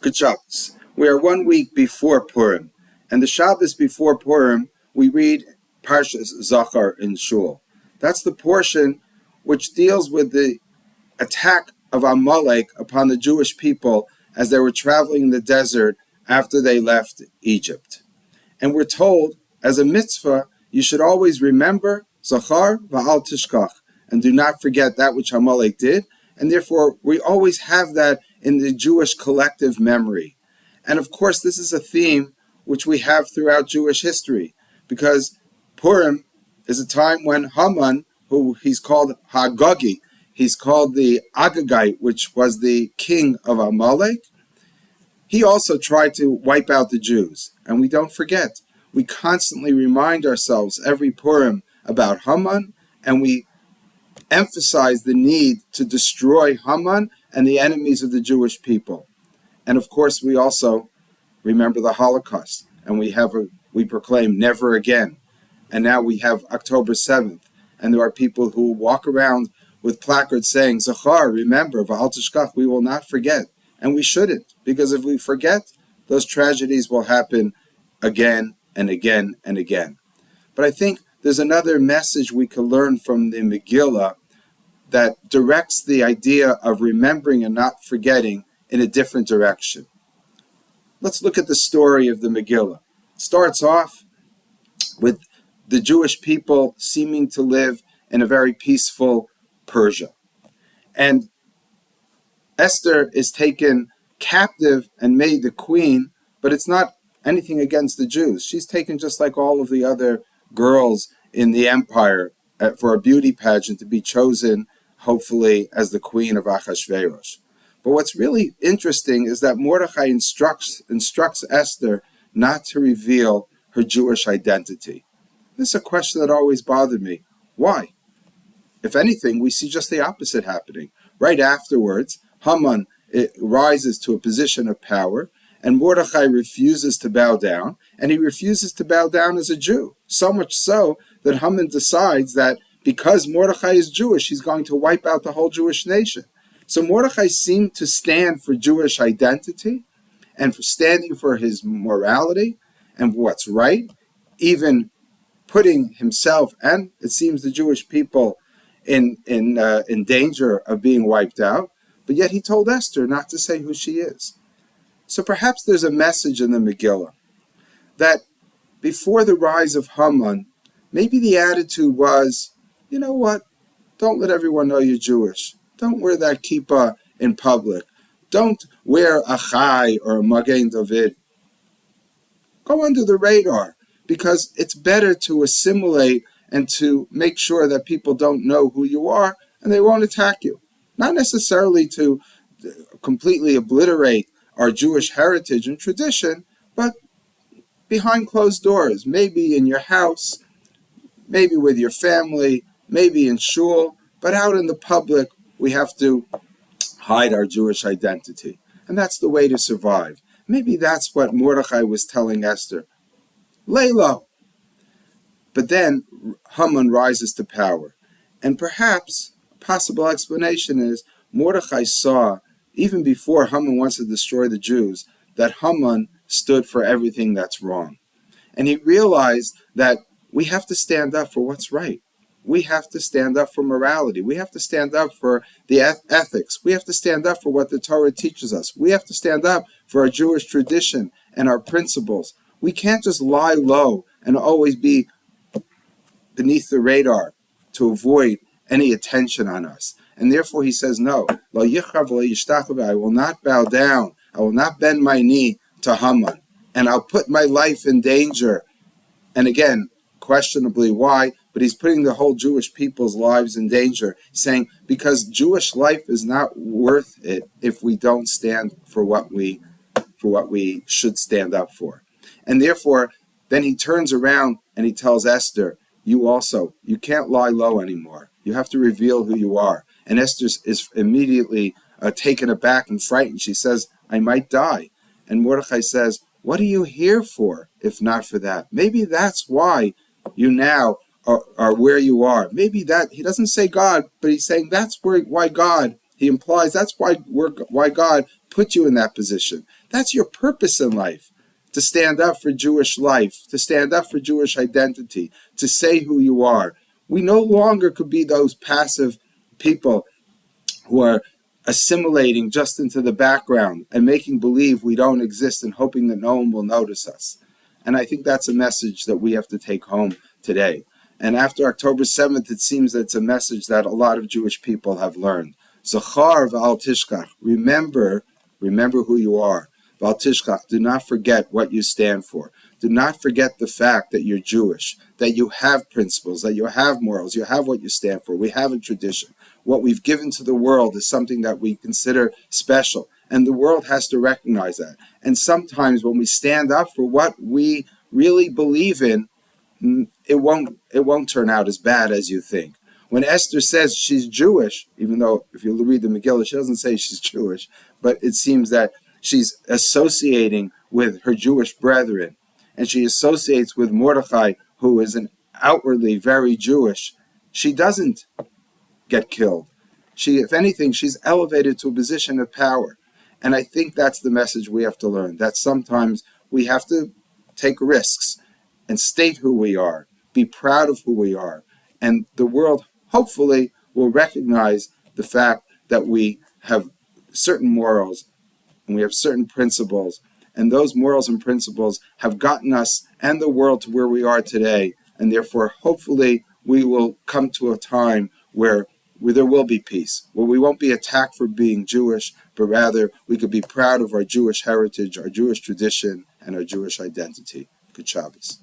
Good Shabbos. We are 1 week before Purim, and the Shabbos before Purim, we read Parshas Zachar in Shul. That's the portion which deals with the attack of Amalek upon the Jewish people as they were traveling in the desert after they left Egypt. And we're told, as a mitzvah, you should always remember Zachar v'al tishkach, and do not forget that which Amalek did, and therefore we always have that in the Jewish collective memory. And of course, this is a theme which we have throughout Jewish history, because Purim is a time when Haman, who he's called Hagagi, he's called the Agagite, which was the king of Amalek, he also tried to wipe out the Jews. And we don't forget, we constantly remind ourselves every Purim about Haman, and we emphasize the need to destroy Haman and the enemies of the Jewish people. And of course, we also remember the Holocaust, and we proclaim never again. And now we have October 7th, and there are people who walk around with placards saying, Zachar, remember, v'al tishkach, we will not forget. And we shouldn't, because if we forget, those tragedies will happen again and again and again. But I think there's another message we can learn from the Megillah that directs the idea of remembering and not forgetting in a different direction. Let's look at the story of the Megillah. It starts off with the Jewish people seeming to live in a very peaceful Persia. And Esther is taken captive and made the queen, but it's not anything against the Jews. She's taken just like all of the other girls in the empire for a beauty pageant to be chosen, hopefully, as the queen of Achashverosh. But what's really interesting is that Mordechai instructs Esther not to reveal her Jewish identity. This is a question that always bothered me. Why? If anything, we see just the opposite happening. Right afterwards, Haman rises to a position of power, and Mordechai refuses to bow down, and he refuses to bow down as a Jew. So much so that Haman decides that because Mordechai is Jewish, he's going to wipe out the whole Jewish nation. So Mordechai seemed to stand for Jewish identity and for standing for his morality and what's right, even putting himself and, it seems, the Jewish people in danger of being wiped out. But yet he told Esther not to say who she is. So perhaps there's a message in the Megillah that before the rise of Haman, maybe the attitude was, you know what, don't let everyone know you're Jewish. Don't wear that kippah in public. Don't wear a chai or a Magen David. Go under the radar, because it's better to assimilate and to make sure that people don't know who you are and they won't attack you. Not necessarily to completely obliterate our Jewish heritage and tradition, but behind closed doors, maybe in your house, maybe with your family, maybe in shul, but out in the public, we have to hide our Jewish identity. And that's the way to survive. Maybe that's what Mordechai was telling Esther. Lay low. But then Haman rises to power. And perhaps a possible explanation is Mordechai saw, even before Haman wants to destroy the Jews, that Haman stood for everything that's wrong. And he realized that we have to stand up for what's right. We have to stand up for morality. We have to stand up for the ethics. We have to stand up for what the Torah teaches us. We have to stand up for our Jewish tradition and our principles. We can't just lie low and always be beneath the radar to avoid any attention on us. And therefore he says, no, lo yichrav lo yishtachav, I will not bow down. I will not bend my knee to Haman. And I'll put my life in danger. And again, questionably why, but he's putting the whole Jewish people's lives in danger, saying because Jewish life is not worth it if we don't stand for what we should stand up for. And therefore, then he turns around and he tells Esther, you can't lie low anymore. You have to reveal who you are. And Esther is immediately taken aback and frightened. She says, I might die. And Mordechai says, what are you here for, if not for that? Maybe that's why you now are where you are. Maybe that, he doesn't say God, but he's saying that's why God, he implies that's why God put you in that position. That's your purpose in life, to stand up for Jewish life, to stand up for Jewish identity, to say who you are. We no longer could be those passive people who are assimilating just into the background and making believe we don't exist and hoping that no one will notice us. And I think that's a message that we have to take home today. And after October 7th, it seems that it's a message that a lot of Jewish people have learned. Zachar v'al tishkach, remember who you are. V'al tishkach, do not forget what you stand for. Do not forget the fact that you're Jewish, that you have principles, that you have morals, you have what you stand for. We have a tradition. What we've given to the world is something that we consider special, and the world has to recognize that. And sometimes when we stand up for what we really believe in, it won't turn out as bad as you think. When Esther says she's Jewish, even though if you read the Megillah, she doesn't say she's Jewish, but it seems that she's associating with her Jewish brethren, and she associates with Mordechai, who is an outwardly very Jewish. She doesn't get killed. If anything, she's elevated to a position of power. And I think that's the message we have to learn, that sometimes we have to take risks and state who we are, be proud of who we are. And the world, hopefully, will recognize the fact that we have certain morals and we have certain principles. And those morals and principles have gotten us and the world to where we are today. And therefore, hopefully, we will come to a time where there will be peace, where we won't be attacked for being Jewish, but rather we could be proud of our Jewish heritage, our Jewish tradition, and our Jewish identity. Good Shabbos.